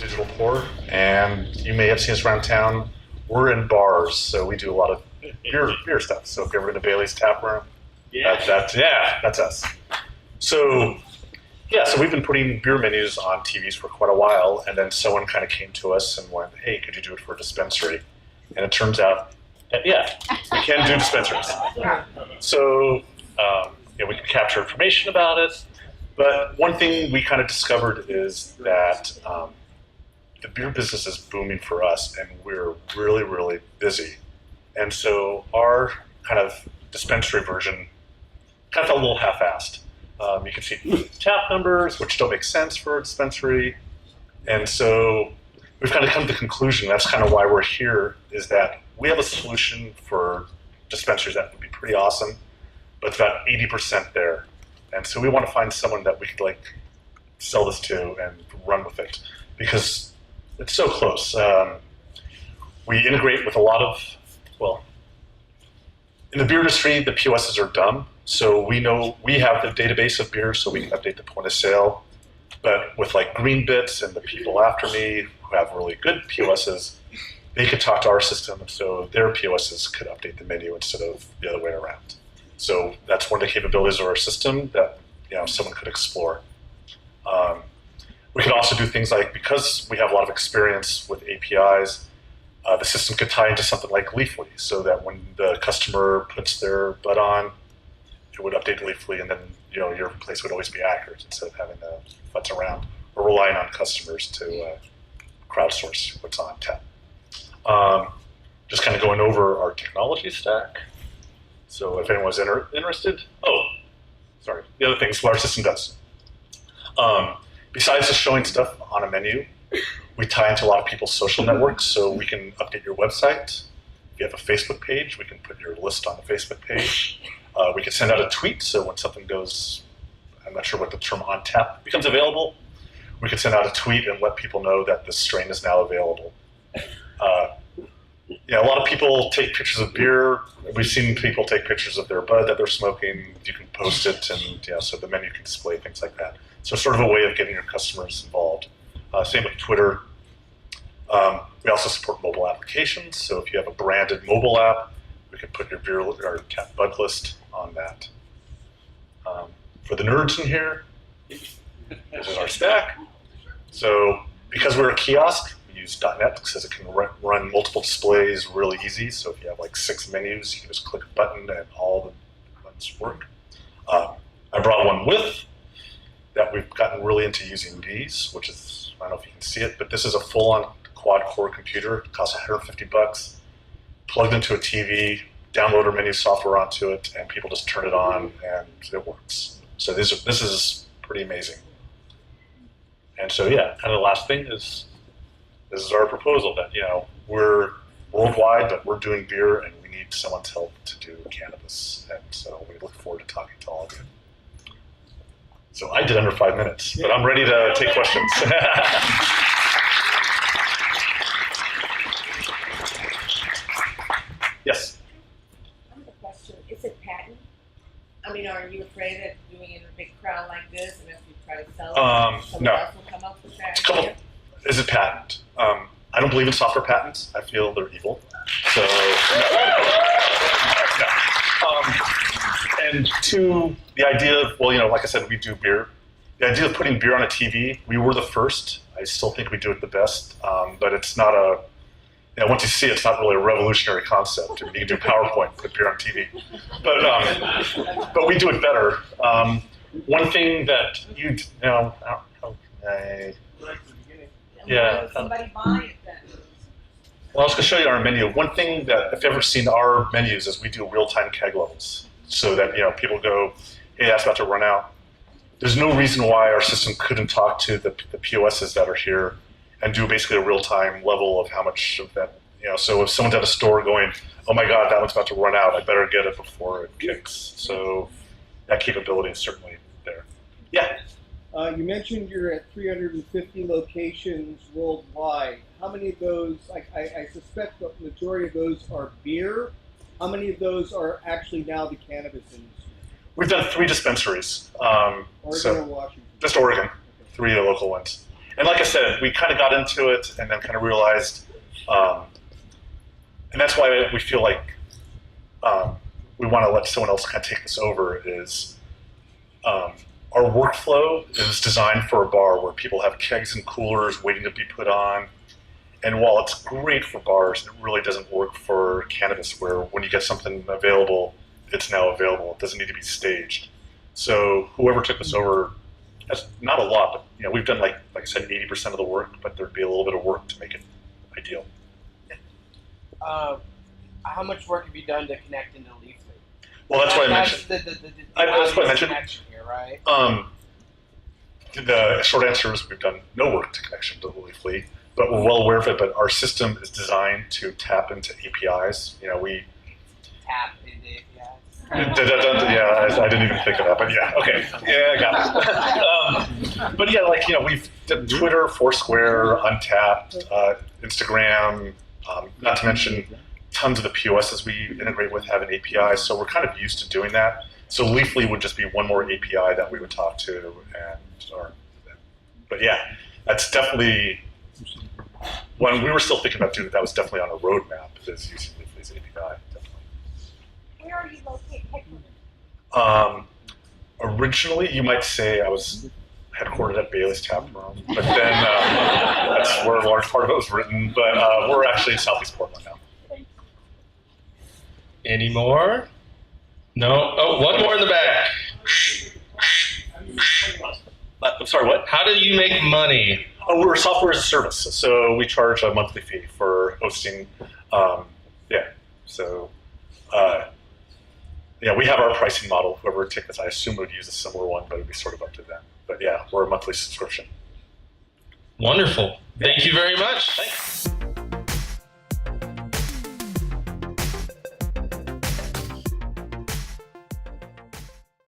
Digital Pour, and you may have seen us around town. We're in bars, so we do a lot of beer stuff. So if you're ever in a Bailey's tap room, that's us. So so we've been putting beer menus on TVs for quite a while, and then someone kind of came to us and went, "Hey, could you do it for a dispensary?" And it turns out that, we can do dispensaries. So we can capture information about it. But one thing we kind of discovered is that the beer business is booming for us, and we're really, really busy. And so our kind of dispensary version kind of felt a little half-assed. You can see tap numbers, which don't make sense for a dispensary. And so we've kind of come to the conclusion, that's kind of why we're here, is that we have a solution for dispensaries that would be pretty awesome, but it's about 80% there. And so we want to find someone that we could sell this to and run with it, because it's so close. We integrate with a lot of, in the beer industry, the POSs are dumb. So we know we have the database of beer, so we can update the point of sale. But with Green Bits and the people after me who have really good POSs, they could talk to our system, so their POSs could update the menu instead of the other way around. So that's one of the capabilities of our system that someone could explore. We could also do things because we have a lot of experience with APIs, the system could tie into something like Leafly, so that when the customer puts their bud on, it would update Leafly, and then your place would always be accurate instead of having to futz around or relying on customers to crowdsource what's on tap. Just kind of going over our technology stack. So if anyone's interested, the other things what our system does. Besides just showing stuff on a menu, we tie into a lot of people's social networks, so we can update your website. If you have a Facebook page, we can put your list on the Facebook page. We can send out a tweet, so when something goes, I'm not sure what the term on tap becomes available, we can send out a tweet and let people know that this strain is now available. A lot of people take pictures of beer. We've seen people take pictures of their bud that they're smoking. You can post it, and so the menu can display things like that. So sort of a way of getting your customers involved. Same with Twitter. We also support mobile applications. So if you have a branded mobile app, we can put your beer or tap bud list on that. For the nerds in here, this is our stack. So because we're a kiosk, we use .NET because it can run multiple displays really easy. So if you have 6 menus, you can just click a button and all the buttons work. I brought one with that we've gotten really into using these, which is, I don't know if you can see it, but this is a full-on quad-core computer. It costs $150. Plugged into a TV, download our menu software onto it, and people just turn it on, and it works. So this is pretty amazing. And so kind of the last thing is, this is our proposal that we're worldwide, but we're doing beer, and we need someone's help to do cannabis. And so we look forward to talking to all of you. So I did under 5 minutes, but I'm ready to take questions. Yes? I have a question. Is it patent? I mean, are you afraid of doing it in a big crowd like this, and if you try to sell it, someone no. else will come up with that? Is it patent? I don't believe in software patents. I feel they're evil. So, no. And two, the idea of, like I said, we do beer. The idea of putting beer on a TV, we were the first. I still think we do it the best, but it's not once you see it, it's not really a revolutionary concept. You can do PowerPoint, put beer on TV. But we do it better. One thing that Somebody buy it then. Well, I was going to show you our menu. One thing that, if you've ever seen our menus, is we do real-time keg levels. So that people go, hey, that's about to run out. There's no reason why our system couldn't talk to the POSs that are here and do basically a real-time level of how much of that, so if someone's at a store going, oh my God, that one's about to run out, I better get it before it kicks. So that capability is certainly there. Yeah? You mentioned you're at 350 locations worldwide. How many of those, I suspect the majority of those are beer. How many of those are actually now the cannabis industry? We've done 3 dispensaries. Oregon or Washington? Just Oregon, 3 local ones. And like I said, we kind of got into it and then kind of realized, and that's why we feel like we want to let someone else kind of take this over, is our workflow is designed for a bar where people have kegs and coolers waiting to be put on. And while it's great for bars, it really doesn't work for cannabis, where when you get something available, it's now available. It doesn't need to be staged. So whoever took this over, that's not a lot, but we've done like I said, 80% of the work, but there'd be a little bit of work to make it ideal. How much work have you done to connect into Leafly? Well, that's what I mentioned. That's what I mentioned. Here, right? The short answer is we've done no work to connection to Leafly, but we're well aware of it. But our system is designed to tap into APIs. We tap into APIs. Yeah, I didn't even think of that, but yeah, okay, yeah, I got it. But yeah, we've done Twitter, Foursquare, Untapped, Instagram, not to mention tons of the POSs we integrate with have an API, so we're kind of used to doing that. So Leafly would just be one more API that we would talk to, but yeah, that's definitely, when we were still thinking about doing it, that was definitely on a roadmap, is using Leafly's API. Where are you located? Headquartered? Originally, you might say I was headquartered at Bailey's Tap Room, but then that's where a large part of it was written. But we're actually in Southeast Portland now. Any more? No? Oh, one more in the back. I'm sorry, what? How do you make money? Oh, we're software as a service, so we charge a monthly fee for hosting. We have our pricing model. Whoever would take this, I assume would use a similar one, but it'd be sort of up to them. But yeah, we're a monthly subscription. Wonderful. Thank you very much. Thanks.